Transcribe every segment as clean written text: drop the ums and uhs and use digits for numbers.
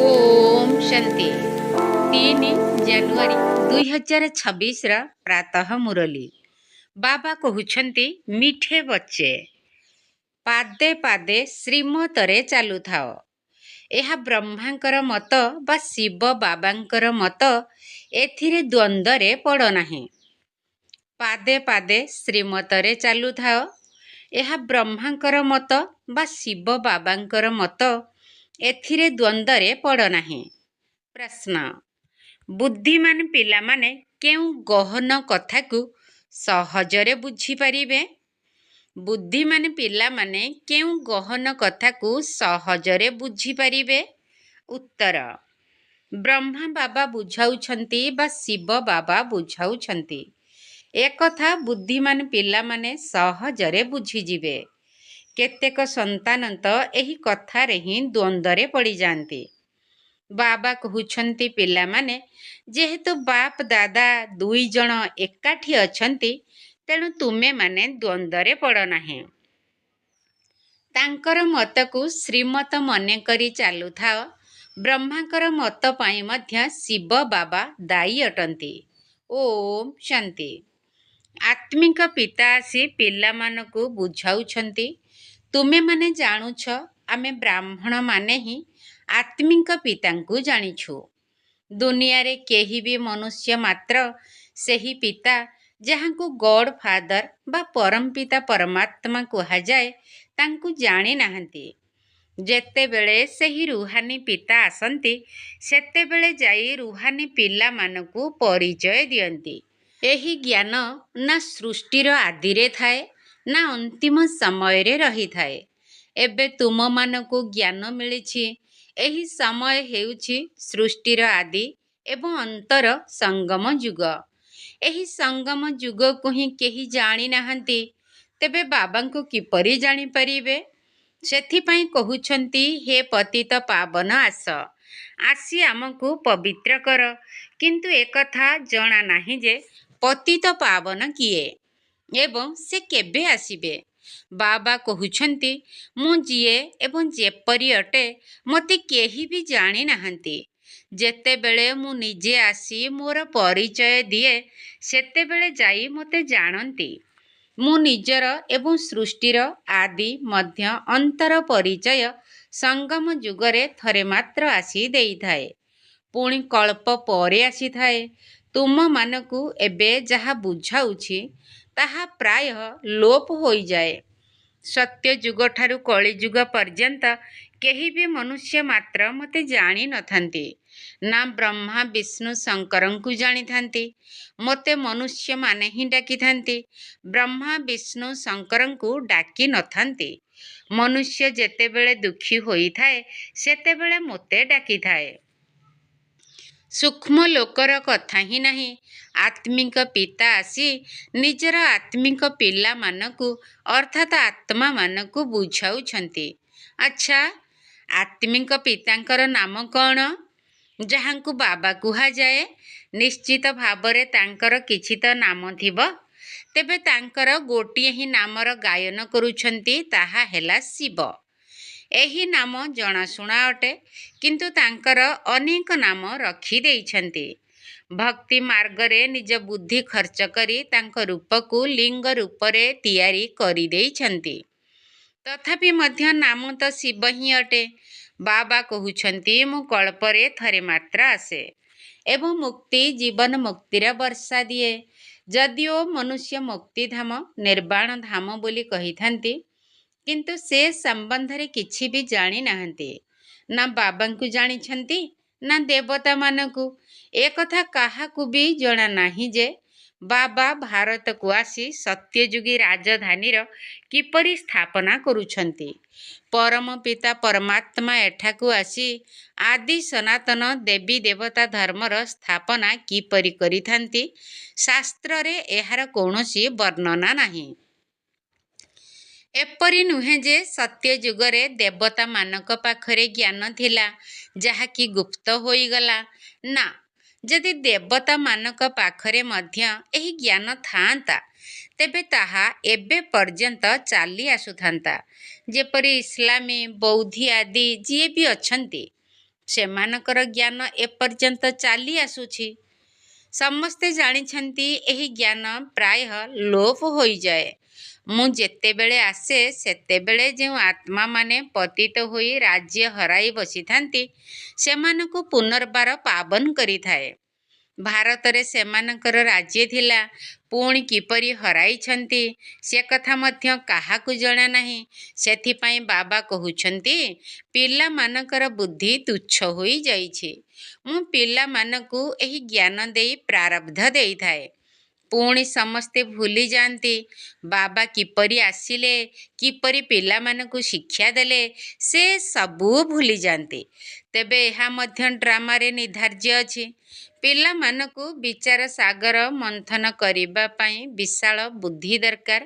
ଓମ୍ ଶାନ୍ତି। 3 ଜାନୁଆରୀ 2026 ପ୍ରାତଃ ମୁରଲି। ବାବା କହୁଛନ୍ତି, ମିଠେ ବଚ୍ଚେ ପାଦେ ପାଦେ ଶ୍ରୀମତରେ ଚାଲୁଥାଅ। ଏହା ବ୍ରହ୍ମାଙ୍କର ମତ ବା ଶିବ ବାବାଙ୍କର ମତ। ଏଥିରେ ଦ୍ୱନ୍ଦ୍ୱରେ ପଡ଼ ନାହିଁ। ପାଦେ ପାଦେ ଶ୍ରୀମତରେ ଚାଲୁଥାଅ। ଏହା ବ୍ରହ୍ମାଙ୍କର ମତ ବା ଶିବ ବାବାଙ୍କର ମତ। ଏଥିରେ ଦ୍ୱନ୍ଦ୍ୱରେ ପଡ଼ ନାହିଁ। ପ୍ରଶ୍ନ: ବୁଦ୍ଧିମାନ ପିଲାମାନେ କେଉଁ ଗହନ କଥାକୁ ସହଜରେ ବୁଝିପାରିବେ? ବୁଦ୍ଧିମାନ ପିଲାମାନେ କେଉଁ ଗହନ କଥାକୁ ସହଜରେ ବୁଝିପାରିବେ? ଉତ୍ତର: ବ୍ରହ୍ମା ବାବା ବୁଝାଉଛନ୍ତି ବା ଶିବ ବାବା ବୁଝାଉଛନ୍ତି। ଏକଥା ବୁଦ୍ଧିମାନ ପିଲାମାନେ ସହଜରେ ବୁଝିଯିବେ। କେତେକ ସନ୍ତାନ ତ ଏହି କଥାରେ ହିଁ ଦ୍ୱନ୍ଦ୍ୱରେ ପଡ଼ିଯାନ୍ତି। ବାବା କହୁଛନ୍ତି, ପିଲାମାନେ, ଯେହେତୁ ବାପ ଦାଦା ଦୁଇ ଜଣ ଏକାଠି ଅଛନ୍ତି, ତେଣୁ ତୁମେମାନେ ଦ୍ୱନ୍ଦ୍ୱରେ ପଡ଼ ନାହିଁ। ତାଙ୍କର ମତକୁ ଶ୍ରୀମତ ମନେକରି ଚାଲୁଥାଅ। ବ୍ରହ୍ମାଙ୍କର ମତ ପାଇଁ ମଧ୍ୟ ଶିବ ବାବା ଦାୟୀ ଅଟନ୍ତି। ଓମ୍ ଶାନ୍ତି। ଆତ୍ମିକ ପିତା ଆସି ପିଲାମାନଙ୍କୁ ବୁଝାଉଛନ୍ତି, ତୁମେମାନେ ଜାଣୁଛ, ଆମେ ବ୍ରାହ୍ମଣମାନେ ହିଁ ଆତ୍ମିକ ପିତାଙ୍କୁ ଜାଣିଛୁ। ଦୁନିଆରେ କେହି ବି ମନୁଷ୍ୟ ମାତ୍ର ସେହି ପିତା ଯାହାଙ୍କୁ ଗଡ୍ ଫାଦର ବା ପରମପିତା ପରମାତ୍ମା କୁହାଯାଏ, ତାଙ୍କୁ ଜାଣି ନାହାନ୍ତି। ଯେତେବେଳେ ସେହି ରୁହାନୀ ପିତା ଆସନ୍ତି, ସେତେବେଳେ ଯାଇ ରୁହାନୀ ପିଲାମାନଙ୍କୁ ପରିଚୟ ଦିଅନ୍ତି। ଏହି ଜ୍ଞାନ ନା ସୃଷ୍ଟିର ଆଦିରେ ଥାଏ, ନା ଅନ୍ତିମ ସମୟରେ ରହିଥାଏ। ଏବେ ତୁମମାନଙ୍କୁ ଜ୍ଞାନ ମିଳିଛି। ଏହି ସମୟ ହେଉଛି ସୃଷ୍ଟିର ଆଦି ଏବଂ ଅନ୍ତର ସଙ୍ଗମ ଯୁଗ। ଏହି ସଙ୍ଗମ ଯୁଗକୁ ହିଁ କେହି ଜାଣି ନାହାନ୍ତି। ତେବେ ବାବାଙ୍କୁ କିପରି ଜାଣିପାରିବେ? ସେଥିପାଇଁ କହୁଛନ୍ତି, ହେ ପତିତ ପାବନ ଆସ, ଆସି ଆମକୁ ପବିତ୍ର କର। କିନ୍ତୁ ଏକଥା ଜଣା ନାହିଁ ଯେ ପତିତ ପାବନ କିଏ ଏବଂ ସେ କେବେ ଆସିବେ। ବାବା କହୁଛନ୍ତି, ମୁଁ ଯିଏ ଏବଂ ଯେପରି ଅଟେ, ମୋତେ କେହି ବି ଜାଣି ନାହାନ୍ତି। ଯେତେବେଳେ ମୁଁ ନିଜେ ଆସି ମୋର ପରିଚୟ ଦିଏ, ସେତେବେଳେ ଯାଇ ମୋତେ ଜାଣନ୍ତି। ମୁଁ ନିଜର ଏବଂ ସୃଷ୍ଟିର ଆଦି ମଧ୍ୟ ଅନ୍ତର ପରିଚୟ ସଙ୍ଗମ ଯୁଗରେ ଥରେ ମାତ୍ର ଆସି ଦେଇଥାଏ। ପୁଣି କଳ୍ପ ପରେ ଆସିଥାଏ। ତୁମମାନଙ୍କୁ ଏବେ ଯାହା ବୁଝାଉଛି, ତାହା ପ୍ରାୟ ଲୋପ ହୋଇଯାଏ। ସତ୍ୟ ଯୁଗଠାରୁ କଳିଯୁଗ ପର୍ଯ୍ୟନ୍ତ କେହି ବି ମନୁଷ୍ୟ ମାତ୍ର ମୋତେ ଜାଣିନଥାନ୍ତି। ନା ବ୍ରହ୍ମା ବିଷ୍ଣୁ ଶଙ୍କରଙ୍କୁ ଜାଣିଥାନ୍ତି। ମୋତେ ମନୁଷ୍ୟମାନେ ହିଁ ଡାକିଥାନ୍ତି। ବ୍ରହ୍ମା ବିଷ୍ଣୁ ଶଙ୍କରଙ୍କୁ ଡାକି ନଥାନ୍ତି। ମନୁଷ୍ୟ ଯେତେବେଳେ ଦୁଃଖୀ ହୋଇଥାଏ, ସେତେବେଳେ ମୋତେ ଡାକିଥାଏ। ସୂକ୍ଷ୍ମ ଲୋକର କଥା ହିଁ ନାହିଁ। ଆତ୍ମିକ ପିତା ଆସି ନିଜର ଆତ୍ମିକ ପିଲାମାନଙ୍କୁ ଅର୍ଥାତ୍ ଆତ୍ମାମାନଙ୍କୁ ବୁଝାଉଛନ୍ତି। ଆଚ୍ଛା, ଆତ୍ମିକ ପିତାଙ୍କର ନାମ କ'ଣ? ଯାହାଙ୍କୁ ବାବା କୁହାଯାଏ, ନିଶ୍ଚିତ ଭାବରେ ତାଙ୍କର କିଛି ତ ନାମ ଥିବ। ତେବେ ତାଙ୍କର ଗୋଟିଏ ହିଁ ନାମର ଗାୟନ କରୁଛନ୍ତି, ତାହା ହେଲା ଶିବ। ଏହି ନାମ ଜଣାଶୁଣା ଅଟେ, କିନ୍ତୁ ତାଙ୍କର ଅନେକ ନାମ ରଖିଦେଇଛନ୍ତି। ଭକ୍ତି ମାର୍ଗରେ ନିଜ ବୁଦ୍ଧି ଖର୍ଚ୍ଚ କରି ତାଙ୍କ ରୂପକୁ ଲିଙ୍ଗ ରୂପରେ ତିଆରି କରିଦେଇଛନ୍ତି। ତଥାପି ମଧ୍ୟ ନାମ ତ ଶିବ ହିଁ ଅଟେ। ବାବା କହୁଛନ୍ତି, ମୁଁ କଳ୍ପରେ ଥରେ ମାତ୍ର ଆସେ ଏବଂ ମୁକ୍ତି ଜୀବନ ମୁକ୍ତିର ବର୍ଷା ଦିଏ। ଯଦିଓ ମନୁଷ୍ୟ ମୁକ୍ତିଧାମ ନିର୍ବାଣ ଧାମ ବୋଲି କହିଥାନ୍ତି, କିନ୍ତୁ ସେ ସମ୍ବନ୍ଧରେ କିଛି ବି ଜାଣିନାହାନ୍ତି। ନା ବାବାଙ୍କୁ ଜାଣିଛନ୍ତି, ନା ଦେବତାମାନଙ୍କୁ। ଏକଥା କାହାକୁ ବି ଜଣା ନାହିଁ ଯେ ବାବା ଭାରତକୁ ଆସି ସତ୍ୟଯୁଗୀ ରାଜଧାନୀର କିପରି ସ୍ଥାପନା କରୁଛନ୍ତି। ପରମ ପିତା ପରମାତ୍ମା ଏଠାକୁ ଆସି ଆଦି ସନାତନ ଦେବୀ ଦେବତା ଧର୍ମର ସ୍ଥାପନା କିପରି କରିଥାନ୍ତି, ଶାସ୍ତ୍ରରେ ଏହାର କୌଣସି ବର୍ଣ୍ଣନା ନାହିଁ। ଏପରି ନୁହେଁ ଯେ ସତ୍ୟ ଯୁଗରେ ଦେବତାମାନଙ୍କ ପାଖରେ ଜ୍ଞାନ ଥିଲା, ଯାହାକି ଗୁପ୍ତ ହୋଇଗଲା। ନା, ଯଦି ଦେବତାମାନଙ୍କ ପାଖରେ ମଧ୍ୟ ଏହି ଜ୍ଞାନ ଥାଆନ୍ତା, ତେବେ ତାହା ଏବେ ପର୍ଯ୍ୟନ୍ତ ଚାଲି ଆସୁଥାନ୍ତା। ଯେପରି ଇସଲାମୀ, ବୌଦ୍ଧୀ ଆଦି ଯିଏ ବି ଅଛନ୍ତି, ସେମାନଙ୍କର ଜ୍ଞାନ ଏପର୍ଯ୍ୟନ୍ତ ଚାଲି ଆସୁଛି। ସମସ୍ତେ ଜାଣିଛନ୍ତି ଏହି ଜ୍ଞାନ ପ୍ରାୟ ଲୋପ ହୋଇଯାଏ। ମୁଁ ଯେତେବେଳେ ଆସେ ସେତେବେଳେ ଯେଉଁ ଆତ୍ମାମାନେ ପତିତ ହୋଇ ରାଜ୍ୟ ହରାଇ ବସିଥାନ୍ତି ସେମାନଙ୍କୁ ପୁନର୍ବାର ପାବନ କରିଥାଏ। ଭାରତରେ ସେମାନଙ୍କର ରାଜ୍ୟ ଥିଲା, ପୁଣି କିପରି ହରାଇଛନ୍ତି ସେ କଥା ମଧ୍ୟ କାହାକୁ ଜଣା ନାହିଁ। ସେଥିପାଇଁ ବାବା କହୁଛନ୍ତି, ପିଲାମାନଙ୍କର ବୁଦ୍ଧି ତୁଚ୍ଛ ହୋଇଯାଇଛି। ମୁଁ ପିଲାମାନଙ୍କୁ ଏହି ଜ୍ଞାନ ଦେଇ ପ୍ରାରବ୍ଧ ଦେଇଥାଏ। ପୁଣି ସମସ୍ତେ ଭୁଲି ଯାଆନ୍ତି ବାବା କିପରି ଆସିଲେ, କିପରି ପିଲାମାନଙ୍କୁ ଶିକ୍ଷା ଦେଲେ, ସେ ସବୁ ଭୁଲି ଯାଆନ୍ତି। ତେବେ ଏହା ମଧ୍ୟ ଡ୍ରାମାରେ ନିର୍ଦ୍ଧାର୍ଯ୍ୟ ଅଛି। ପିଲାମାନଙ୍କୁ ବିଚାର ସାଗର ମନ୍ଥନ କରିବା ପାଇଁ ବିଶାଳ ବୁଦ୍ଧି ଦରକାର।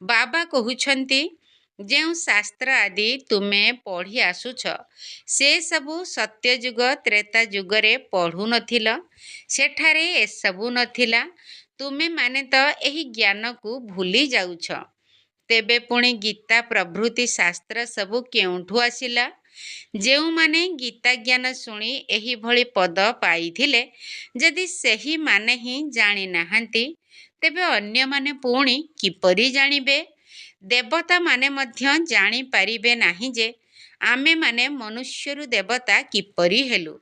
ବାବା କହୁଛନ୍ତି, ଯେଉଁ ଶାସ୍ତ୍ର ଆଦି ତୁମେ ପଢ଼ି ଆସୁଛ ସେ ସବୁ ସତ୍ୟଯୁଗ ତ୍ରେତା ଯୁଗରେ ପଢ଼ୁନଥିଲ। ସେଠାରେ ଏସବୁ ନଥିଲା। ତୁମେମାନେ ତ ଏହି ଜ୍ଞାନକୁ ଭୁଲି ଯାଉଛ। ତେବେ ପୁଣି ଗୀତା ପ୍ରଭୃତି ଶାସ୍ତ୍ର ସବୁ କେଉଁଠୁ ଆସିଲା? ଯେଉଁମାନେ ଗୀତା ଜ୍ଞାନ ଶୁଣି ଏହିଭଳି ପଦ ପାଇଥିଲେ, ଯଦି ସେହିମାନେ ହିଁ ଜାଣିନାହାନ୍ତି ତେବେ ଅନ୍ୟମାନେ ପୁଣି କିପରି ଜାଣିବେ? ଦେବତାମାନେ ମଧ୍ୟ ଜାଣିପାରିବେ ନାହିଁ ଯେ ଆମେମାନେ ମନୁଷ୍ୟରୁ ଦେବତା କିପରି ହେଲୁ।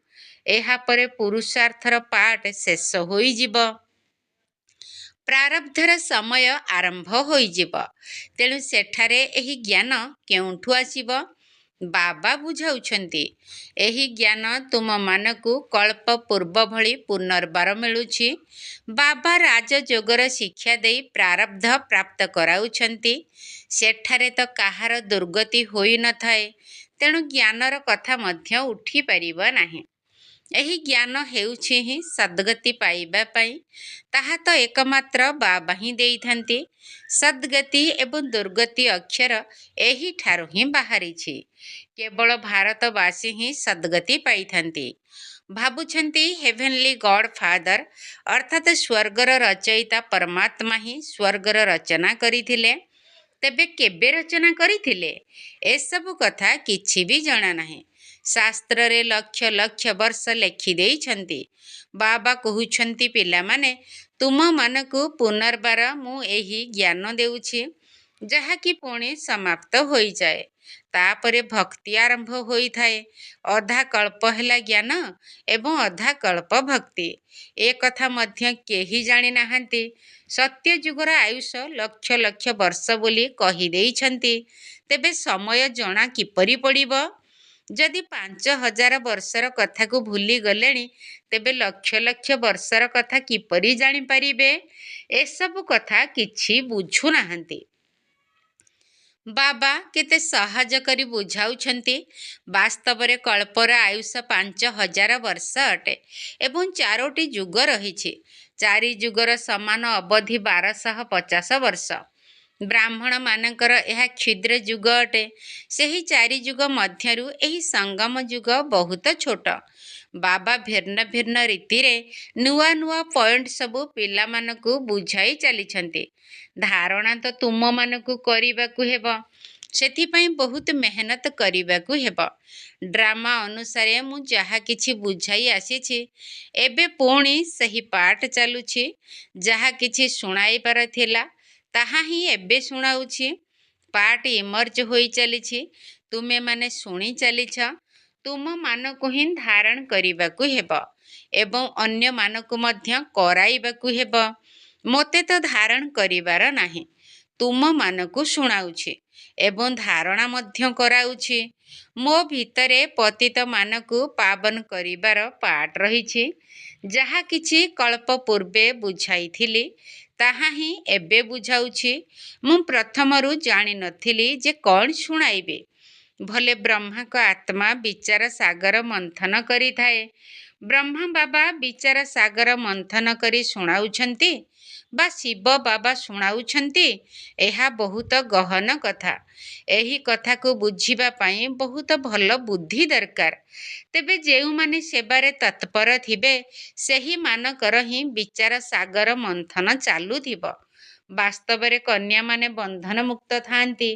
ଏହାପରେ ପୁରୁଷାର୍ଥର ପାଠ ଶେଷ ହୋଇଯିବ। ପ୍ରାରବ୍ଧର ସମୟ ଆରମ୍ଭ ହୋଇଯିବ। ତେଣୁ ସେଠାରେ ଏହି ଜ୍ଞାନ କେଉଁଠୁ ଆସିବ? ବାବା ବୁଝାଉଛନ୍ତି, ଏହି ଜ୍ଞାନ ତୁମମାନଙ୍କୁ କଳ୍ପ ପୂର୍ବ ଭଳି ପୁନର୍ବାର ମିଳୁଛି। ବାବା ରାଜଯୋଗର ଶିକ୍ଷା ଦେଇ ପ୍ରାରବ୍ଧ ପ୍ରାପ୍ତ କରାଉଛନ୍ତି। ସେଠାରେ ତ କାହାର ଦୁର୍ଗତି ହୋଇନଥାଏ। ତେଣୁ ଜ୍ଞାନର କଥା ମଧ୍ୟ ଉଠିପାରିବ ନାହିଁ। ଏହି ଜ୍ଞାନ ହେଉଛି ହିଁ ସଦ୍ଗତି ପାଇବା ପାଇଁ। ତାହା ତ ଏକମାତ୍ର ବାବା ହିଁ ଦେଇଥାନ୍ତି। ସଦ୍ଗତି ଏବଂ ଦୁର୍ଗତି ଅକ୍ଷର ଏହିଠାରୁ ହିଁ ବାହାରିଛି। କେବଳ ଭାରତବାସୀ ହିଁ ସଦ୍ଗତି ପାଇଥାନ୍ତି। ଭାବୁଛନ୍ତି ହେଭେନଲି ଗଡ୍ ଫାଦର ଅର୍ଥାତ୍ ସ୍ୱର୍ଗର ରଚୟିତା ପରମାତ୍ମା ହିଁ ସ୍ୱର୍ଗର ରଚନା କରିଥିଲେ। ତେବେ କେବେ ରଚନା କରିଥିଲେ? ଏସବୁ କଥା କିଛି ବି ଜଣା ନାହିଁ। ଶାସ୍ତ୍ରରେ ଲକ୍ଷ ଲକ୍ଷ ବର୍ଷ ଲେଖିଦେଇଛନ୍ତି। ବାବା କହୁଛନ୍ତି, ପିଲାମାନେ, ତୁମମାନଙ୍କୁ ପୁନର୍ବାର ମୁଁ ଏହି ଜ୍ଞାନ ଦେଉଛି, ଯାହାକି ପୁଣି ସମାପ୍ତ ହୋଇଯାଏ। ତାପରେ ଭକ୍ତି ଆରମ୍ଭ ହୋଇଥାଏ। ଅଧା କଳ୍ପ ହେଲା ଜ୍ଞାନ ଏବଂ ଅଧା କଳ୍ପ ଭକ୍ତି। ଏ କଥା ମଧ୍ୟ କେହି ଜାଣିନାହାନ୍ତି। ସତ୍ୟଯୁଗର ଆୟୁଷ ଲକ୍ଷ ଲକ୍ଷ ବର୍ଷ ବୋଲି କହିଦେଇଛନ୍ତି। ତେବେ ସମୟ ଜଣା କିପରି ପଡ଼ିବ? ଯଦି 5000 ବର୍ଷର କଥାକୁ ଭୁଲି ଗଲେଣି ତେବେ ଲକ୍ଷ ଲକ୍ଷ ବର୍ଷର କଥା କିପରି ଜାଣିପାରିବେ? ଏସବୁ କଥା କିଛି ବୁଝୁନାହାନ୍ତି। ବାବା କେତେ ସହଜ କରି ବୁଝାଉଛନ୍ତି। ବାସ୍ତବରେ କଳ୍ପର ଆୟୁଷ 5000 ବର୍ଷ ଅଟେ ଏବଂ 4ଟି ଯୁଗ ରହିଛି। 4 ଯୁଗର ସମାନ ଅବଧି 1250 ବର୍ଷ। ବ୍ରାହ୍ମଣମାନଙ୍କର ଏହା କ୍ଷୁଦ୍ର ଯୁଗ ଅଟେ। ସେହି 4 ଯୁଗ ମଧ୍ୟରୁ ଏହି ସଙ୍ଗମ ଯୁଗ ବହୁତ ଛୋଟ। ବାବା ଭିନ୍ନ ଭିନ୍ନ ରୀତିରେ ନୂଆ ନୂଆ ପଏଣ୍ଟ ସବୁ ପିଲାମାନଙ୍କୁ ବୁଝାଇ ଚାଲିଛନ୍ତି। ଧାରଣା ତ ତୁମମାନଙ୍କୁ କରିବାକୁ ହେବ। ସେଥିପାଇଁ ବହୁତ ମେହନତ କରିବାକୁ ହେବ। ଡ୍ରାମା ଅନୁସାରେ ମୁଁ ଯାହା କିଛି ବୁଝାଇ ଆସିଛି, ଏବେ ପୁଣି ସେହି ପାଠ ଚାଲୁଛି। ଯାହା କିଛି ଶୁଣାଇବାର ଥିଲା ତାହା ହିଁ ଏବେ ଶୁଣାଉଛି। ପାଠ ଇମର୍ଜ ହୋଇ ଚାଲିଛି। ତୁମେମାନେ ଶୁଣି ଚାଲିଛ। ତୁମମାନଙ୍କୁ ହିଁ ଧାରଣ କରିବାକୁ ହେବ ଏବଂ ଅନ୍ୟମାନଙ୍କୁ ମଧ୍ୟ କରାଇବାକୁ ହେବ। ମୋତେ ତ ଧାରଣ କରିବାର ନାହିଁ। ତୁମମାନଙ୍କୁ ଶୁଣାଉଛି ଏବଂ ଧାରଣା ମଧ୍ୟ କରାଉଛି। ମୋ ଭିତରେ ପତିତମାନଙ୍କୁ ପାବନ କରିବାର ପାଠ ରହିଛି। ଯାହା କିଛି କଳ୍ପ ପୂର୍ବେ ବୁଝାଇଥିଲି ତାହା ହିଁ ଏବେ ବୁଝାଉଛି। ମୁଁ ପ୍ରଥମରୁ ଜାଣିନଥିଲି ଯେ କ'ଣ ଶୁଣାଇବି। ଭଲେ ବ୍ରହ୍ମାଙ୍କ ଆତ୍ମା ବିଚାର ସାଗର ମନ୍ଥନ କରିଥାଏ। ବ୍ରହ୍ମା ବାବା ବିଚାର ସାଗର ମନ୍ଥନ କରି ଶୁଣାଉଛନ୍ତି ବା ଶିବ ବାବା ଶୁଣାଉଛନ୍ତି, ଏହା ବହୁତ ଗହନ କଥା। ଏହି କଥାକୁ ବୁଝିବା ପାଇଁ ବହୁତ ଭଲ ବୁଦ୍ଧି ଦରକାର। ତେବେ ଯେଉଁମାନେ ସେବାରେ ତତ୍ପର ଥିବେ ସେହିମାନଙ୍କର ହିଁ ବିଚାର ସାଗର ମନ୍ଥନ ଚାଲୁଥିବ। ବାସ୍ତବରେ କନ୍ୟାମାନେ ବନ୍ଧନ ମୁକ୍ତ ଥାଆନ୍ତି।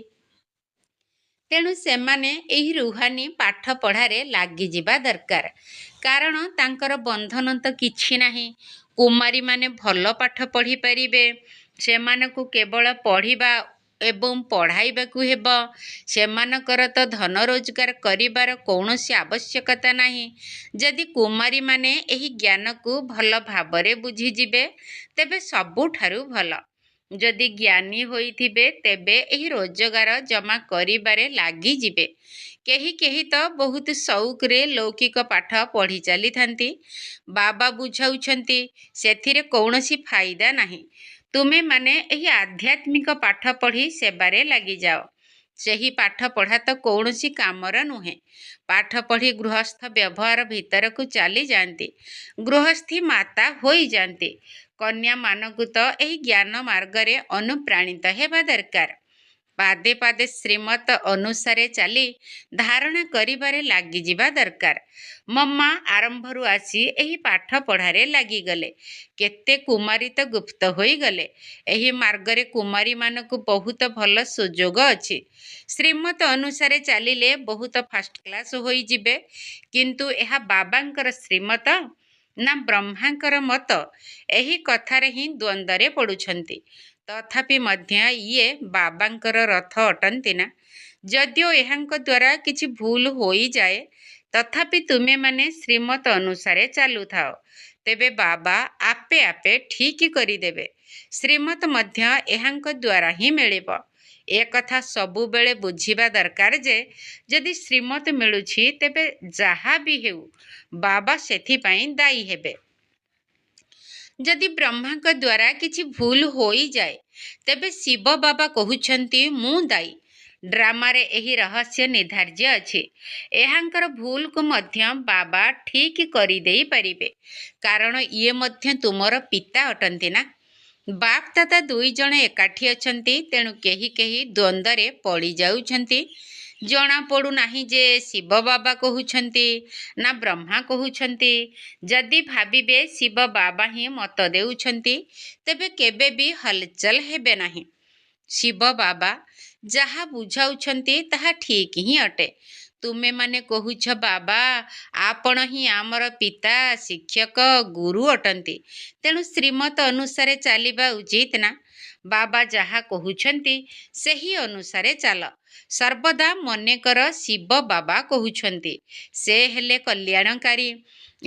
ତେଣୁ ସେମାନେ ଏହି ରୁହାନୀ ପାଠ ପଢ଼ାରେ ଲାଗିଯିବା ଦରକାର। କାରଣ ତାଙ୍କର ବନ୍ଧନ ତ କିଛି ନାହିଁ। କୁମାରୀମାନେ ଭଲ ପାଠ ପଢ଼ିପାରିବେ। ସେମାନଙ୍କୁ କେବଳ ପଢ଼ିବା ଏବଂ ପଢ଼ାଇବାକୁ ହେବ। ସେମାନଙ୍କର ତ ଧନ ରୋଜଗାର କରିବାର କୌଣସି ଆବଶ୍ୟକତା ନାହିଁ। ଯଦି କୁମାରୀମାନେ ଏହି ଜ୍ଞାନକୁ ଭଲ ଭାବରେ ବୁଝିଯିବେ ତେବେ ସବୁଠାରୁ ଭଲ। ଯଦି ଜ୍ଞାନୀ ହୋଇଥିବେ ତେବେ ଏହି ରୋଜଗାର ଜମା କରିବାରେ ଲାଗିଯିବେ। କେହି କେହି ତ ବହୁତ ସଉକରେ ଲୌକିକ ପାଠ ପଢ଼ି ଚାଲିଥାନ୍ତି। ବାବା ବୁଝାଉଛନ୍ତି ସେଥିରେ କୌଣସି ଫାଇଦା ନାହିଁ। ତୁମେମାନେ ଏହି ଆଧ୍ୟାତ୍ମିକ ପାଠ ପଢ଼ି ସେବାରେ ଲାଗିଯାଅ। ସେହି ପାଠ ପଢ଼ା ତ କୌଣସି କାମର ନୁହେଁ। ପାଠ ପଢ଼ି ଗୃହସ୍ଥ ବ୍ୟବହାର ଭିତରକୁ ଚାଲିଯାଆନ୍ତି। ଗୃହସ୍ଥୀ ମାତା ହୋଇଯାଆନ୍ତି। କନ୍ୟାମାନଙ୍କୁ ତ ଏହି ଜ୍ଞାନ ମାର୍ଗରେ ଅନୁପ୍ରାଣିତ ହେବା ଦରକାର। ପାଦେ ପାଦେ ଶ୍ରୀମତ ଅନୁସାରେ ଚାଲି ଧାରଣା କରିବାରେ ଲାଗିଯିବା ଦରକାର। ମମ୍ମା ଆରମ୍ଭରୁ ଆସି ଏହି ପାଠ ପଢ଼ାରେ ଲାଗିଗଲେ। କେତେ କୁମାରୀ ତ ଗୁପ୍ତ ହୋଇଗଲେ। ଏହି ମାର୍ଗରେ କୁମାରୀମାନଙ୍କୁ ବହୁତ ଭଲ ସୁଯୋଗ ଅଛି। ଶ୍ରୀମତ ଅନୁସାରେ ଚାଲିଲେ ବହୁତ ଫାଷ୍ଟ କ୍ଲାସ୍ ହୋଇଯିବେ। କିନ୍ତୁ ଏହା ବାବାଙ୍କର ଶ୍ରୀମତ ନା ବ୍ରହ୍ମାଙ୍କର ମତ, ଏହି କଥାରେ ହିଁ ଦ୍ୱନ୍ଦ୍ୱରେ ପଡ଼ୁଛନ୍ତି। ତଥାପି ମଧ୍ୟ ଇଏ ବାବାଙ୍କର ରଥ ଅଟନ୍ତି ନା? ଯଦିଓ ଏହାଙ୍କ ଦ୍ୱାରା କିଛି ଭୁଲ ହୋଇଯାଏ ତଥାପି ତୁମେମାନେ ଶ୍ରୀମତ ଅନୁସାରେ ଚାଲୁଥାଅ। ତେବେ ବାବା ଆପେ ଆପେ ଠିକ୍ କରିଦେବେ। ଶ୍ରୀମତ ମଧ୍ୟ ଏହାଙ୍କ ଦ୍ୱାରା ହିଁ ମିଳିବ। ଏକଥା ସବୁବେଳେ ବୁଝିବା ଦରକାର ଯେ ଯଦି ଶ୍ରୀମତ ମିଳୁଛି ତେବେ ଯାହା ବି ହେଉ ବାବା ସେଥିପାଇଁ ଦାୟୀ ହେବେ। ଯଦି ବ୍ରହ୍ମାଙ୍କ ଦ୍ୱାରା କିଛି ଭୁଲ ହୋଇଯାଏ ତେବେ ଶିବ ବାବା କହୁଛନ୍ତି ମୁଁ ଦାୟୀ। ଡ୍ରାମାରେ ଏହି ରହସ୍ୟ ନିର୍ଦ୍ଧାର୍ଯ୍ୟ ଅଛି। ଏହାଙ୍କର ଭୁଲକୁ ମଧ୍ୟ ବାବା ଠିକ୍ କରିଦେଇ ପାରିବେ। କାରଣ ଇଏ ମଧ୍ୟ ତୁମର ପିତା ଅଟନ୍ତି ନା? ବାପ ଦାଦା ଦୁଇ ଜଣ ଏକାଠି ଅଛନ୍ତି। ତେଣୁ କେହି କେହି ଦ୍ୱନ୍ଦ୍ୱରେ ପଡ଼ିଯାଉଛନ୍ତି। ଜଣାପଡ଼ୁନାହିଁ ଯେ ଶିବ ବାବା କହୁଛନ୍ତି ନା ବ୍ରହ୍ମା କହୁଛନ୍ତି। ଯଦି ଭାବିବେ ଶିବ ବାବା ହିଁ ମତ ଦେଉଛନ୍ତି ତେବେ କେବେ ବି ହଲଚଲ ହେବେ ନାହିଁ। ଶିବ ବାବା ଯାହା ବୁଝାଉଛନ୍ତି ତାହା ଠିକ୍ ହିଁ ଅଟେ। ତୁମେମାନେ କହୁଛ ବାବା ଆପଣ ହିଁ ଆମର ପିତା, ଶିକ୍ଷକ, ଗୁରୁ ଅଟନ୍ତି। ତେଣୁ ଶ୍ରୀମତ ଅନୁସାରେ ଚାଲିବା ଉଚିତ ନା? ବାବା ଯାହା କହୁଛନ୍ତି ସେହି ଅନୁସାରେ ଚାଲ। ସର୍ବଦା ମନେକର ଶିବ ବାବା କହୁଛନ୍ତି। ସେ ହେଲେ କଲ୍ୟାଣକାରୀ।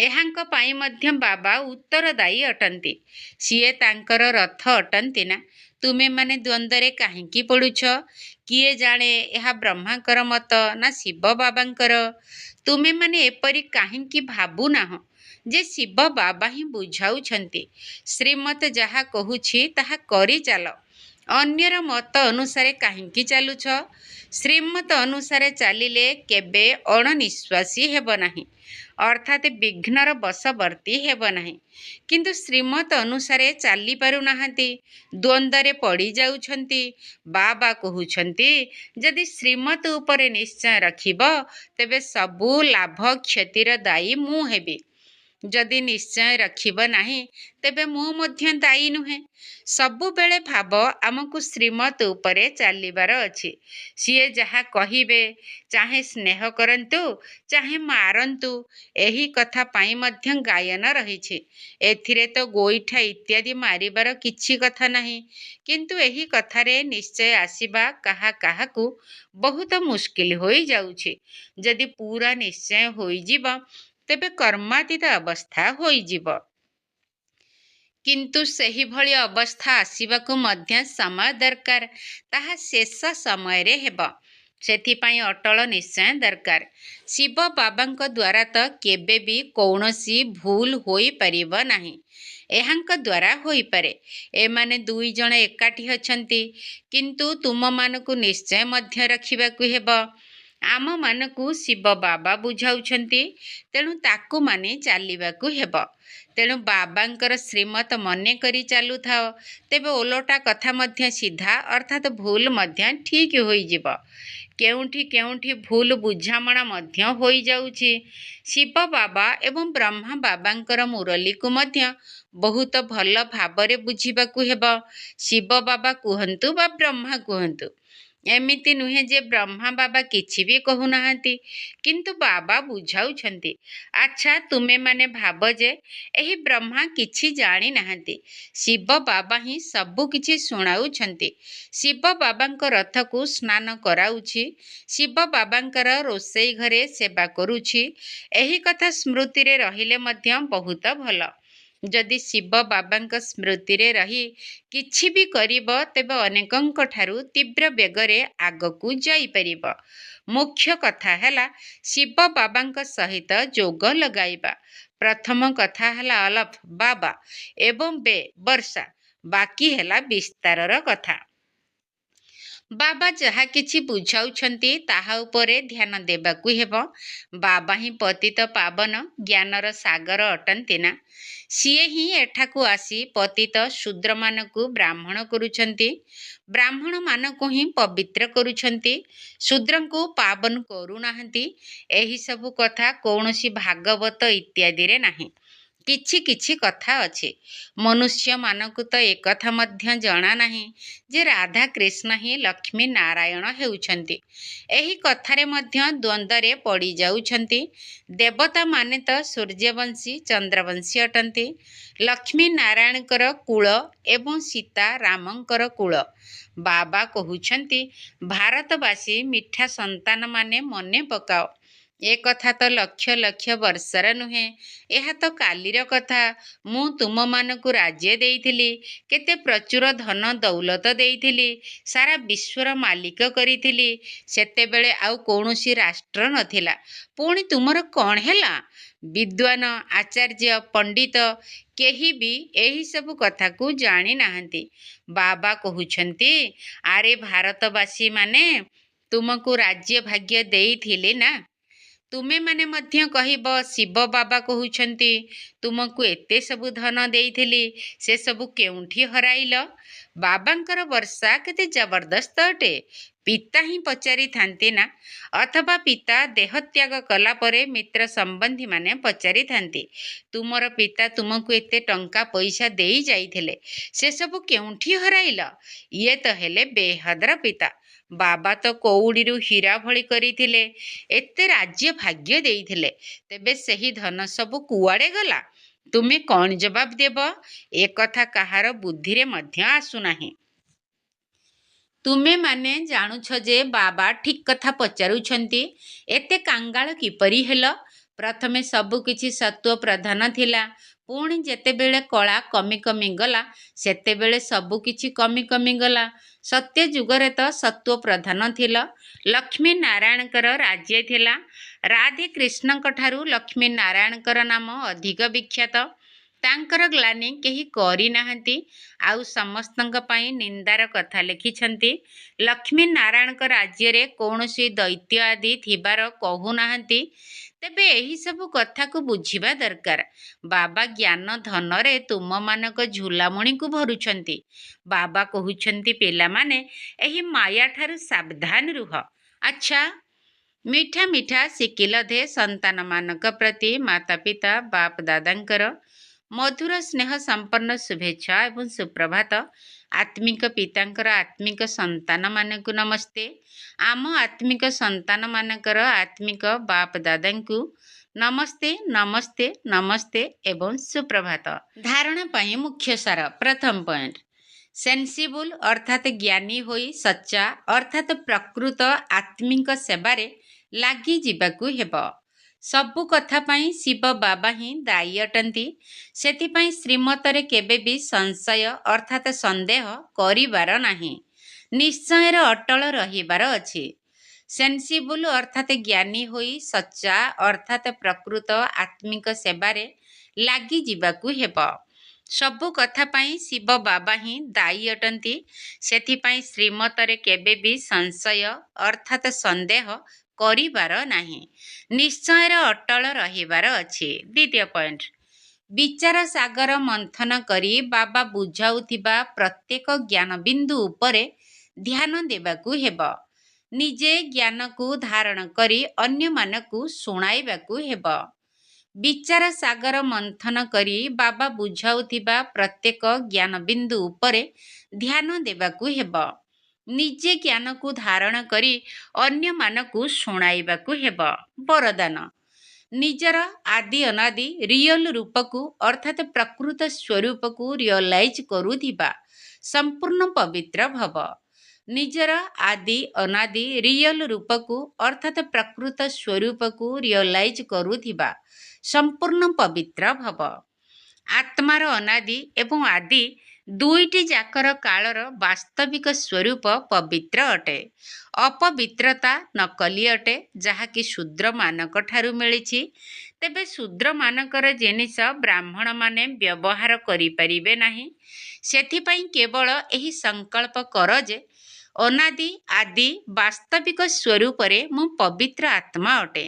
ଏହାଙ୍କ ପାଇଁ ମଧ୍ୟ ବାବା ଉତ୍ତରଦାୟୀ ଅଟନ୍ତି। ସିଏ ତାଙ୍କର ରଥ ଅଟନ୍ତି ନା? ତୁମେମାନେ ଦ୍ୱନ୍ଦ୍ୱରେ କାହିଁକି ପଡ଼ୁଛ? କିଏ ଜାଣେ ଏହା ବ୍ରହ୍ମାଙ୍କର ମତ ନା ଶିବ ବାବାଙ୍କର? ତୁମେମାନେ ଏପରି କାହିଁକି ଭାବୁନାହଁ ଯେ ଶିବ ବାବା ହିଁ ବୁଝାଉଛନ୍ତି? ଶ୍ରୀମତ ଯାହା କହୁଛି ତାହା କରି ଚାଲ। ଅନ୍ୟର ମତ ଅନୁସାରେ କାହିଁକି ଚାଲୁଛ? ଶ୍ରୀମତ ଅନୁସାରେ ଚାଲିଲେ କେବେ ଅଣନିଶ୍ୱାସୀ ହେବ ନାହିଁ, ଅର୍ଥାତ୍ ବିଘ୍ନର ବଶବର୍ତ୍ତୀ ହେବ ନାହିଁ। କିନ୍ତୁ ଶ୍ରୀମତ ଅନୁସାରେ ଚାଲିପାରୁନାହାନ୍ତି, ଦ୍ୱନ୍ଦ୍ୱରେ ପଡ଼ିଯାଉଛନ୍ତି। ବାବା କହୁଛନ୍ତି ଯଦି ଶ୍ରୀମତ ଉପରେ ନିଶ୍ଚୟ ରଖିବ ତେବେ ସବୁ ଲାଭ କ୍ଷତିର ଦାୟୀ ମୁଁ ହେବି। ଯଦି ନିଶ୍ଚୟ ରଖିବ ନାହିଁ ତେବେ ମୁଁ ମଧ୍ୟ ଦାୟୀ ନୁହେଁ। ସବୁବେଳେ ଭାବ ଆମକୁ ଶ୍ରୀମତ ଉପରେ ଚାଲିବାର ଅଛି। ସିଏ ଯାହା କହିବେ, ଚାହେଁ ସ୍ନେହ କରନ୍ତୁ ଚାହେଁ ମାରନ୍ତୁ, ଏହି କଥା ପାଇଁ ମଧ୍ୟ ଗାୟନ ରହିଛି। ଏଥିରେ ତ ଗୋଇଠା ଇତ୍ୟାଦି ମାରିବାର କିଛି କଥା ନାହିଁ। କିନ୍ତୁ ଏହି କଥାରେ ନିଶ୍ଚୟ ଆସିବା କାହା କାହାକୁ ବହୁତ ମୁସ୍କିଲ ହୋଇଯାଉଛି। ଯଦି ପୁରା ନିଶ୍ଚୟ ହୋଇଯିବ ତେବେ କର୍ମାତୀତ ଅବସ୍ଥା ହୋଇଯିବ। କିନ୍ତୁ ସେହିଭଳି ଅବସ୍ଥା ଆସିବାକୁ ମଧ୍ୟ ସମୟ ଦରକାର। ତାହା ଶେଷ ସମୟରେ ହେବ। ସେଥିପାଇଁ ଅଟଳ ନିଶ୍ଚୟ ଦରକାର। ଶିବ ବାବାଙ୍କ ଦ୍ୱାରା ତ କେବେ ବି କୌଣସି ଭୁଲ ହୋଇପାରିବ ନାହିଁ। ଏହାଙ୍କ ଦ୍ୱାରା ହୋଇପାରେ। ଏମାନେ ଦୁଇ ଜଣ ଏକାଠି ଅଛନ୍ତି। କିନ୍ତୁ ତୁମମାନଙ୍କୁ ନିଶ୍ଚୟ ମଧ୍ୟ ରଖିବାକୁ ହେବ। ଆମମାନଙ୍କୁ ଶିବ ବାବା ବୁଝାଉଛନ୍ତି। ତେଣୁ ତାକୁ ମାନି ଚାଲିବାକୁ ହେବ। ତେଣୁ ବାବାଙ୍କର ଶ୍ରୀମତ ମନେ କରି ଚାଲୁଥାଅ। ତେବେ ଓଲଟା କଥା ମଧ୍ୟ ସିଧା ଅର୍ଥାତ୍ ଭୁଲ ମଧ୍ୟ ଠିକ୍ ହୋଇଯିବ। କେଉଁଠି କେଉଁଠି ଭୁଲ ବୁଝାମଣା ମଧ୍ୟ ହୋଇଯାଉଛି। ଶିବ ବାବା ଏବଂ ବ୍ରହ୍ମା ବାବାଙ୍କର ମୁରଲୀକୁ ମଧ୍ୟ ବହୁତ ଭଲ ଭାବରେ ବୁଝିବାକୁ ହେବ। ଶିବ ବାବା କୁହନ୍ତୁ ବା ବ୍ରହ୍ମା କୁହନ୍ତୁ, ଏମିତି ନୁହେଁ ଯେ ବ୍ରହ୍ମା ବାବା କିଛି ବି କହୁନାହାନ୍ତି, କିନ୍ତୁ ବାବା ବୁଝାଉଛନ୍ତି। ଆଚ୍ଛା, ତୁମେମାନେ ଭାବ ଯେ ଏହି ବ୍ରହ୍ମା କିଛି ଜାଣିନାହାନ୍ତି। ଶିବ ବାବା ହିଁ ସବୁ କିଛି ଶୁଣାଉଛନ୍ତି। ଶିବ ବାବାଙ୍କ ରଥକୁ ସ୍ନାନ କରାଉଛି, ଶିବ ବାବାଙ୍କର ରୋଷେଇ ଘରେ ସେବା କରୁଛି। ଏହି କଥା ସ୍ମୃତିରେ ରହିଲେ ମଧ୍ୟ ବହୁତ ଭଲ। ଯଦି ଶିବ ବାବାଙ୍କ ସ୍ମୃତିରେ ରହି କିଛି ବି କରିବ, ତେବେ ଅନେକଙ୍କ ଠାରୁ ତୀବ୍ର ବେଗରେ ଆଗକୁ ଯାଇପାରିବ। ମୁଖ୍ୟ କଥା ହେଲା ଶିବ ବାବାଙ୍କ ସହିତ ଯୋଗ ଲଗାଇବା। ପ୍ରଥମ କଥା ହେଲା ଅଲଫ ବାବା ଏବଂ ବେ ବର୍ଷା, ବାକି ହେଲା ବିସ୍ତାରର କଥା। ବାବା ଯାହା କିଛି ବୁଝାଉଛନ୍ତି ତାହା ଉପରେ ଧ୍ୟାନ ଦେବାକୁ ହେବ। ବାବା ହିଁ ପତିତ ପାବନ ଜ୍ଞାନର ସାଗର ଅଟନ୍ତି ନା? ସିଏ ହିଁ ଏଠାକୁ ଆସି ପତିତ ଶୂଦ୍ରମାନଙ୍କୁ ବ୍ରାହ୍ମଣ କରୁଛନ୍ତି, ବ୍ରାହ୍ମଣମାନଙ୍କୁ ହିଁ ପବିତ୍ର କରୁଛନ୍ତି, ଶୂଦ୍ରଙ୍କୁ ପାବନ କରୁନାହାନ୍ତି। ଏହିସବୁ କଥା କୌଣସି ଭାଗବତ ଇତ୍ୟାଦିରେ ନାହିଁ। କିଛି କିଛି କଥା ଅଛି। ମନୁଷ୍ୟମାନଙ୍କୁ ତ ଏକଥା ମଧ୍ୟ ଜଣା ନାହିଁ ଯେ ରାଧାକୃଷ୍ଣ ହିଁ ଲକ୍ଷ୍ମୀ ନାରାୟଣ ହେଉଛନ୍ତି। ଏହି କଥାରେ ମଧ୍ୟ ଦ୍ୱନ୍ଦ୍ୱରେ ପଡ଼ିଯାଉଛନ୍ତି। ଦେବତାମାନେ ତ ସୂର୍ଯ୍ୟବଂଶୀ ଚନ୍ଦ୍ରବଂଶୀ ଅଟନ୍ତି। ଲକ୍ଷ୍ମୀ ନାରାୟଣଙ୍କର କୁଳ ଏବଂ ସୀତା ରାମଙ୍କର କୁଳ। ବାବା କହୁଛନ୍ତି, ଭାରତବାସୀ ମିଠା ସନ୍ତାନମାନେ ମନେ ପକାଅ। ଏ କଥା ତ ଲକ୍ଷ ଲକ୍ଷ ବର୍ଷର ନୁହେଁ, ଏହା ତ କାଲିର କଥା। ମୁଁ ତୁମମାନଙ୍କୁ ରାଜ୍ୟ ଦେଇଥିଲି, କେତେ ପ୍ରଚୁର ଧନ ଦୌଲତ ଦେଇଥିଲି, ସାରା ବିଶ୍ୱର ମାଲିକ କରିଥିଲି। ସେତେବେଳେ ଆଉ କୌଣସି ରାଷ୍ଟ୍ର ନଥିଲା। ପୁଣି ତୁମର କ'ଣ ହେଲା? ବିଦ୍ୱାନ, ଆଚାର୍ଯ୍ୟ, ପଣ୍ଡିତ କେହି ବି ଏହିସବୁ କଥାକୁ ଜାଣିନାହାନ୍ତି। ବାବା କହୁଛନ୍ତି, ଆରେ ଭାରତବାସୀମାନେ ତୁମକୁ ରାଜ୍ୟ ଭାଗ୍ୟ ଦେଇଥିଲେ ନା? ତୁମେମାନେ ମଧ୍ୟ କହିବ, ଶିବ ବାବା କହୁଛନ୍ତି, ତୁମକୁ ଏତେ ସବୁ ଧନ ଦେଇଥିଲି, ସେସବୁ କେଉଁଠି ହରାଇଲ? ବାବାଙ୍କର ବର୍ଷା କେତେ ଜବରଦସ୍ତ ଅଟେ। ପିତା ହିଁ ପଚାରିଥାନ୍ତି ନା? ଅଥବା ପିତା ଦେହତ୍ୟାଗ କଲା ପରେ ମିତ୍ର ସମ୍ବନ୍ଧୀମାନେ ପଚାରିଥାନ୍ତି, ତୁମର ପିତା ତୁମକୁ ଏତେ ଟଙ୍କା ପଇସା ଦେଇ ଯାଇଥିଲେ, ସେସବୁ କେଉଁଠି ହରାଇଲ? ଇଏ ତ ହେଲେ ବେହଦର ପିତା। ବାବା ତ କଉଡ଼ିରୁ ହୀରା ଭଳି କରିଥିଲେ, ଏତେ ରାଜ୍ୟ ଭାଗ୍ୟ ଦେଇଥିଲେ, ତେବେ ସେହି ଧନ ସବୁ କୁଆଡ଼େ ଗଲା? ତୁମେ କ'ଣ ଜବାବ ଦେବ? ଏ କଥା କାହାର ବୁଦ୍ଧିରେ ମଧ୍ୟ ଆସୁନାହିଁ। ତୁମେମାନେ ଜାଣୁଛ ଯେ ବାବା ଠିକ୍ କଥା ପଚାରୁଛନ୍ତି। ଏତେ କାଙ୍ଗାଳ କିପରି ହେଲ? ପ୍ରଥମେ ସବୁ କିଛି ସତ୍ତ୍ୱ ପ୍ରଧାନ ଥିଲା, ପୁଣି ଯେତେବେଳେ କଳା କମି କମି ଗଲା, ସେତେବେଳେ ସବୁ କିଛି କମି କମି ଗଲା। ସତ୍ୟ ଯୁଗରେ ତ ସତ୍ତ୍ୱ ପ୍ରଧାନ ଥିଲା। ଲକ୍ଷ୍ମୀ ନାରାୟଣଙ୍କର ରାଜ୍ୟ ଥିଲା। ରାଧେ କୃଷ୍ଣଙ୍କଠାରୁ ଲକ୍ଷ୍ମୀ ନାରାୟଣଙ୍କର ନାମ ଅଧିକ ବିଖ୍ୟାତ। ତାଙ୍କର ଗ୍ଲାନି କେହି କରିନାହାନ୍ତି, ଆଉ ସମସ୍ତଙ୍କ ପାଇଁ ନିନ୍ଦାର କଥା ଲେଖିଛନ୍ତି। ଲକ୍ଷ୍ମୀ ନାରାୟଣଙ୍କ ରାଜ୍ୟରେ କୌଣସି ଦୈତ୍ୟ ଆଦି ଥିବାର କହୁନାହାନ୍ତି। ତେବେ ଏହିସବୁ କଥାକୁ ବୁଝିବା ଦରକାର। ବାବା ଜ୍ଞାନ ଧନରେ ତୁମମାନଙ୍କ ଝୁଲାମୁଣିକୁ ଭରୁଛନ୍ତି। ବାବା କହୁଛନ୍ତି, ପିଲାମାନେ ଏହି ମାୟାଠାରୁ ସାବଧାନ ରୁହ। ଆଚ୍ଛା, ମିଠା ମିଠା ଶିଖିଲ ଦେ ସନ୍ତାନମାନଙ୍କ ପ୍ରତି ମାତା ପିତା ବାପ ଦାଦାଙ୍କର ମଧୁର ସ୍ନେହ ସମ୍ପନ୍ନ ଶୁଭେଚ୍ଛା ଏବଂ ସୁପ୍ରଭାତ। ଆତ୍ମିକ ପିତାଙ୍କର ଆତ୍ମିକ ସନ୍ତାନମାନଙ୍କୁ ନମସ୍ତେ। ଆମ ଆତ୍ମିକ ସନ୍ତାନମାନଙ୍କର ଆତ୍ମିକ ବାପ ଦାଦାଙ୍କୁ ନମସ୍ତେ ନମସ୍ତେ ନମସ୍ତେ ଏବଂ ସୁପ୍ରଭାତ। ଧାରଣା ପାଇଁ ମୁଖ୍ୟ ସାର। ପ୍ରଥମ ପଏଣ୍ଟ, ସେନ୍ସିବୁଲ ଅର୍ଥାତ୍ ଜ୍ଞାନୀ ହୋଇ ସଚ୍ଚା ଅର୍ଥାତ୍ ପ୍ରକୃତ ଆତ୍ମିକ ସେବାରେ ଲାଗିଯିବାକୁ ହେବ। ସବୁ କଥା ପାଇଁ ଶିବ ବାବା ହିଁ ଦାୟୀ ଅଟନ୍ତି। ସେଥିପାଇଁ ଶ୍ରୀମତରେ କେବେ ବି ସଂଶୟ ଅର୍ଥାତ୍ ସନ୍ଦେହ କରିବାର ନାହିଁ। ନିଶ୍ଚୟର ଅଟଳ ରହିବାର ଅଛି। ସେନ୍ସିବୁଲ ଅର୍ଥାତ୍ ଜ୍ଞାନୀ ହୋଇ ସଚ୍ଚା ଅର୍ଥାତ୍ ପ୍ରକୃତ ଆତ୍ମିକ ସେବାରେ ଲାଗିଯିବାକୁ ହେବ। ସବୁ କଥା ପାଇଁ ଶିବ ବାବା ହିଁ ଦାୟୀ ଅଟନ୍ତି। ସେଥିପାଇଁ ଶ୍ରୀମତରେ କେବେ ବି ସଂଶୟ ଅର୍ଥାତ୍ ସନ୍ଦେହ କରିବାର ନାହିଁ। ନିଶ୍ଚୟର ଅଟଳ ରହିବାର ଅଛି। ଦ୍ୱିତୀୟ ପଏଣ୍ଟ, ବିଚାର ସାଗର ମନ୍ଥନ କରି ବାବା ବୁଝାଉଥିବା ପ୍ରତ୍ୟେକ ଜ୍ଞାନ ବିନ୍ଦୁ ଉପରେ ଧ୍ୟାନ ଦେବାକୁ ହେବ। ନିଜେ ଜ୍ଞାନକୁ ଧାରଣ କରି ଅନ୍ୟମାନଙ୍କୁ ଶୁଣାଇବାକୁ ହେବ। ବିଚାର ସାଗର ମନ୍ଥନ କରି ବାବା ବୁଝାଉଥିବା ପ୍ରତ୍ୟେକ ଜ୍ଞାନ ବିନ୍ଦୁ ଉପରେ ଧ୍ୟାନ ଦେବାକୁ ହେବ। ନିଜେ ଜ୍ଞାନକୁ ଧାରଣ କରି ଅନ୍ୟମାନଙ୍କୁ ଶୁଣାଇବାକୁ ହେବ। ବରଦାନ: ନିଜର ଆଦି ଅନାଦି ରିଅଲ ରୂପକୁ ଅର୍ଥାତ୍ ପ୍ରକୃତ ସ୍ୱରୂପକୁ ରିଅଲାଇଜ୍ କରୁଥିବା ସମ୍ପୂର୍ଣ୍ଣ ପବିତ୍ର ଭବ। ନିଜର ଆଦି ଅନାଦି ରିଅଲ ରୂପକୁ ଅର୍ଥାତ୍ ପ୍ରକୃତ ସ୍ୱରୂପକୁ ରିଅଲାଇଜ୍ କରୁଥିବା ସମ୍ପୂର୍ଣ୍ଣ ପବିତ୍ର ଭବ। ଆତ୍ମାର ଅନାଦି ଏବଂ ଆଦି ଦୁଇଟି ଯାକର କାଳର ବାସ୍ତବିକ ସ୍ୱରୂପ ପବିତ୍ର ଅଟେ। ଅପବିତ୍ରତା ନକଲି ଅଟେ, ଯାହାକି ଶୂଦ୍ରମାନଙ୍କଠାରୁ ମିଳିଛି। ତେବେ ଶୂଦ୍ରମାନଙ୍କର ଜିନିଷ ବ୍ରାହ୍ମଣମାନେ ବ୍ୟବହାର କରିପାରିବେ ନାହିଁ। ସେଥିପାଇଁ କେବଳ ଏହି ସଂକଳ୍ପ କର ଯେ ଅନାଦି ଆଦି ବାସ୍ତବିକ ସ୍ୱରୂପରେ ମୁଁ ପବିତ୍ର ଆତ୍ମା ଅଟେ।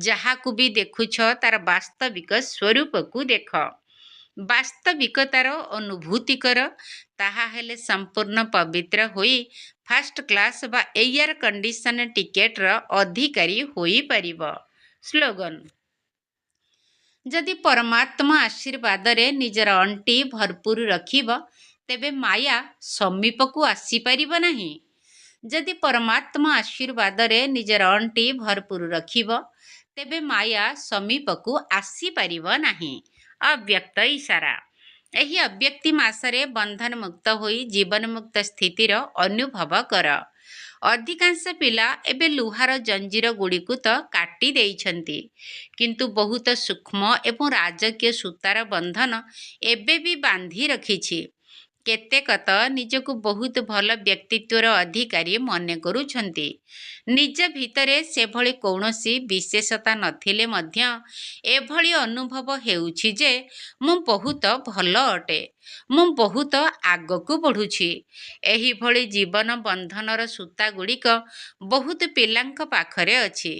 ଯାହାକୁ ବି ଦେଖୁଛ ତାର ବାସ୍ତବିକ ସ୍ୱରୂପକୁ ଦେଖ, ବାସ୍ତବିକତାର ଅନୁଭୂତି କର। ତାହା ହେଲେ ସମ୍ପୂର୍ଣ୍ଣ ପବିତ୍ର ହୋଇ ଫାଷ୍ଟ କ୍ଲାସ୍ ବା ଏୟାର କଣ୍ଡିସନ ଟିକେଟର ଅଧିକାରୀ ହୋଇପାରିବ। ସ୍ଲୋଗାନ: ଯଦି ପରମାତ୍ମା ଆଶୀର୍ବାଦରେ ନିଜର ଅଣ୍ଟି ଭରପୁର ରଖିବ, ତେବେ ମାୟା ସମୀପକୁ ଆସିପାରିବ ନାହିଁ। ଯଦି ପରମାତ୍ମା ଆଶୀର୍ବାଦରେ ନିଜର ଅଣ୍ଟି ଭରପୁର ରଖିବ, ତେବେ ମାୟା ସମୀପକୁ ଆସିପାରିବ ନାହିଁ। ଅବ୍ୟକ୍ତ ଇଶାରା: ଏହି ଅବ୍ୟକ୍ତି ମାସରେ ବନ୍ଧନ ମୁକ୍ତ ହୋଇ ଜୀବନ ମୁକ୍ତ ସ୍ଥିତିର ଅନୁଭବ କର। ଅଧିକାଂଶ ପିଲା ଏବେ ଲୁହାର ଜଞ୍ଜିର ଗୁଡ଼ିକୁ ତ କାଟି ଦେଇଛନ୍ତି, କିନ୍ତୁ ବହୁତ ସୂକ୍ଷ୍ମ ଏବଂ ରାଜକୀୟ ସୂତାର ବନ୍ଧନ ଏବେ ବି ବାନ୍ଧି ରଖିଛି। କେତେକ ତ ନିଜକୁ ବହୁତ ଭଲ ବ୍ୟକ୍ତିତ୍ୱର ଅଧିକାରୀ ମନେ କରୁଛନ୍ତି। ନିଜ ଭିତରେ ସେଭଳି କୌଣସି ବିଶେଷତା ନଥିଲେ ମଧ୍ୟ ଏଭଳି ଅନୁଭବ ହେଉଛି ଯେ ମୁଁ ବହୁତ ଭଲ ଅଟେ, ମୁଁ ବହୁତ ଆଗକୁ ବଢ଼ୁଛି। ଏହିଭଳି ଜୀବନ ବନ୍ଧନର ସୂତା ଗୁଡ଼ିକ ବହୁତ ପିଲାଙ୍କ ପାଖରେ ଅଛି।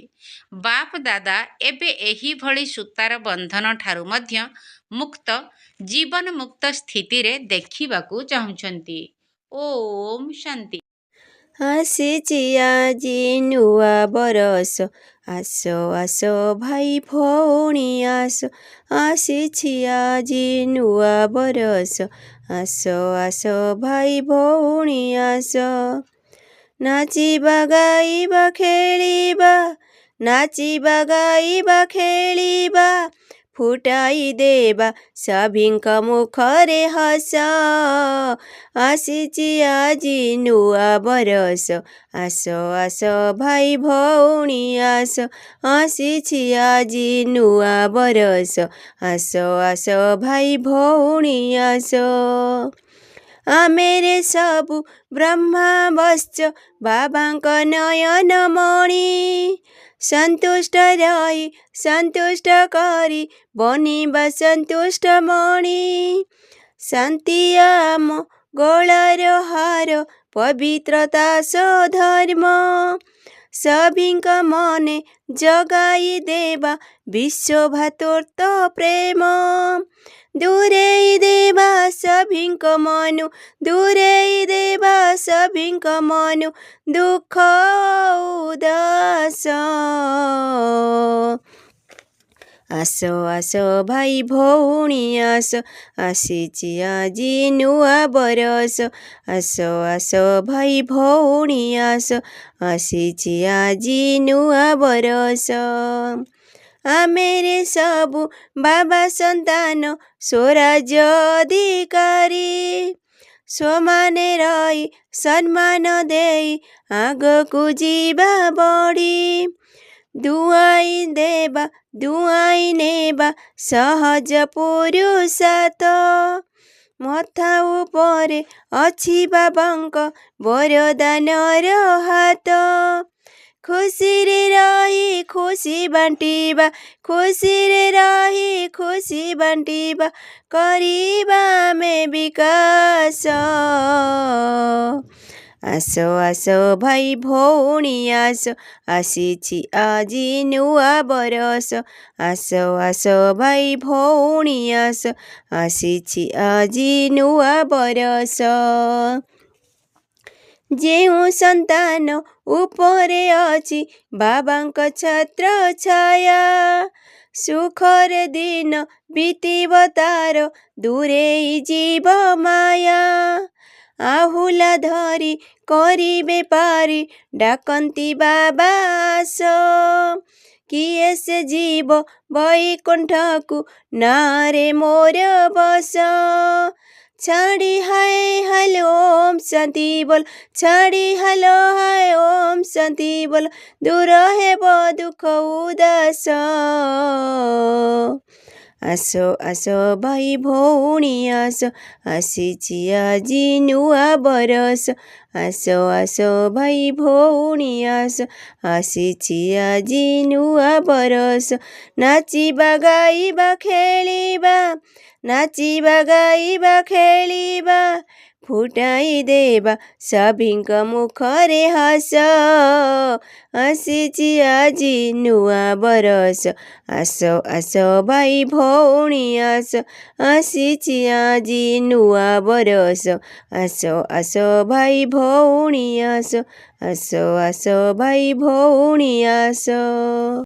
ବାପ ଦାଦା ଏବେ ଏହିଭଳି ସୂତାର ବନ୍ଧନ ଠାରୁ ମଧ୍ୟ ମୁକ୍ତ, ଜୀବନ ମୁକ୍ତ ସ୍ଥିତିରେ ଦେଖିବାକୁ ଚାହୁଁଛନ୍ତି। ଓମ୍ ଶାନ୍ତି। ଆସିଛି ଆଜି ନୂଆ ବରଷ, ଆସ ଆସ ଭାଇ ଭଉଣୀ ଆସ। ଆସିଛି ଆଜି ନୂଆ ବରଷ, ଆସ ଆସ ଭାଇ ଭଉଣୀ ଆସ। ନାଚିବା ଗାଇବା ଖେଳିବା, ନାଚିବା ଗାଇବା ଖେଳିବା, ଫୁଟାଇ ଦେବା ସଭିଙ୍କ ମୁଖରେ ହସ। ଆସିଛି ଆଜି ନୂଆ ବରଷ, ଆସ ଆସ ଭାଇ ଭଉଣୀ ଆସ। ଆସିଛି ଆଜି ନୂଆ ବରଷ, ଆସ ଆସ ଭାଇ ଭଉଣୀ ଆସ। ଆମେରେ ସବୁ ବ୍ରହ୍ମା ବତ୍ସ, ବାବାଙ୍କ ନୟନ ମଣି। ସନ୍ତୁଷ୍ଟ ରହି ସନ୍ତୁଷ୍ଟ କରି ବନିବା ସନ୍ତୁଷ୍ଟ ମଣି। ଶାନ୍ତି ଆମ ଗଳାର ହାର, ପବିତ୍ରତା ସଧର୍ମ। ସଭିଙ୍କ ମନେ ଜଗାଇ ଦେବା ବିଶ୍ୱ ଭାତୃତ୍ୱ ପ୍ରେମ। ଦୂରେଇ ଦେବା ସଭିଙ୍କ ମନୁ, ଦୂରେଇ ଦେବା ସଭିଙ୍କ ମନୁ ଦୁଃଖ ଉଦାସ। ଆସ ଆସ ଭାଇ ଭଉଣୀ ଆସ, ଆସିଛି ଆଜି ନୂଆ ବରଷ। ଆସ ଆସ ଭାଇ ଭଉଣୀ ଆସ, ଆସିଛି ଆଜି ନୂଆ ବରଷ। ଆମେରେ ସବୁ ବାବା ସନ୍ତାନ, ସ୍ୱରାଜ୍ୟ ଅଧିକାରୀ। ସ୍ୱମାନେ ରହି ସମ୍ମାନ ଦେଇ ଆଗକୁ ଯିବା ବଢ଼ି। ଦୁଆଇ ଦେବା ଦୁଆଇ ନେବା ସହଜ ପୁରୁଷାର୍ଥ। ମଥା ଉପରେ ଅଛି ବାବାଙ୍କ ବରଦାନର ହାତ। ଖୁସିରେ ରହି ଖୁସି ବାଣ୍ଟିବା, ଖୁସିରେ ରହି ଖୁସି ବାଣ୍ଟିବା, କରିବା ଆମେ ବିକାଶ। ଆସ ଆସ ଭାଇ ଭଉଣୀ ଆସ, ଆସିଛି ଆଜି ନୂଆ ବରଷ। ଆସ ଆସ ଭାଇ ଭଉଣୀ ଆସ, ଆସିଛି ଆଜି ନୂଆ ବରଷ। ଯେଉଁ ସନ୍ତାନ ଉପରେ ଅଛି ବାବାଙ୍କ ଛତ୍ର ଛାୟା, ସୁଖରେ ଦିନ ବିତିବ ତାର, ଦୂରେଇ ଯିବ ମାୟା। ଆହୁଲା ଧରି କରିବେ ପାରି ଡାକନ୍ତି ବାବା ଆସ। କିଏ ସେ ଯିବ ବୈକୁଣ୍ଠକୁ ନାରେ ମୋର ବସ। ଛାଡ଼ି ହାୟ ହାଲୋ ଓମ୍ ଶାନ୍ତି ବୋଲ, ଛାଡ଼ି ହାଲୋ ହାୟ ଓମ୍ ଶାନ୍ତି ବୋଲ, ଦୂର ହେବ ଦୁଃଖ ଉଦାସ। ଆସ ଆସ ଭାଇ ଭଉଣୀ ଆସ, ଆସିଛି ଆଜି ନୂଆ ବରଷ। ଆସ ଆସ ଭାଇ ଭଉଣୀ ଆସ, ଆସିଛି ଆଜି ନୂଆ ବରଷ। ନାଚିବା ଗାଇବା ଖେଳିବା, ନାଚିବା ଗାଇବା ଖେଳିବା, ଫୁଟାଇ ଦେବା ସଭିଙ୍କ ମୁଖରେ ହସ। ଆସିଛି ଆଜି ନୂଆ ବରଷ। ଆସ ଆସ ଭାଇ ଭଉଣୀ ଆସ, ଆସିଛି ଆଜି ନୂଆ ବରଷ। ଆସ ଆସ ଭାଇ ଭଉଣୀ ଆସ, ଆସ ଆସ ଭାଇ ଭଉଣୀ ଆସ।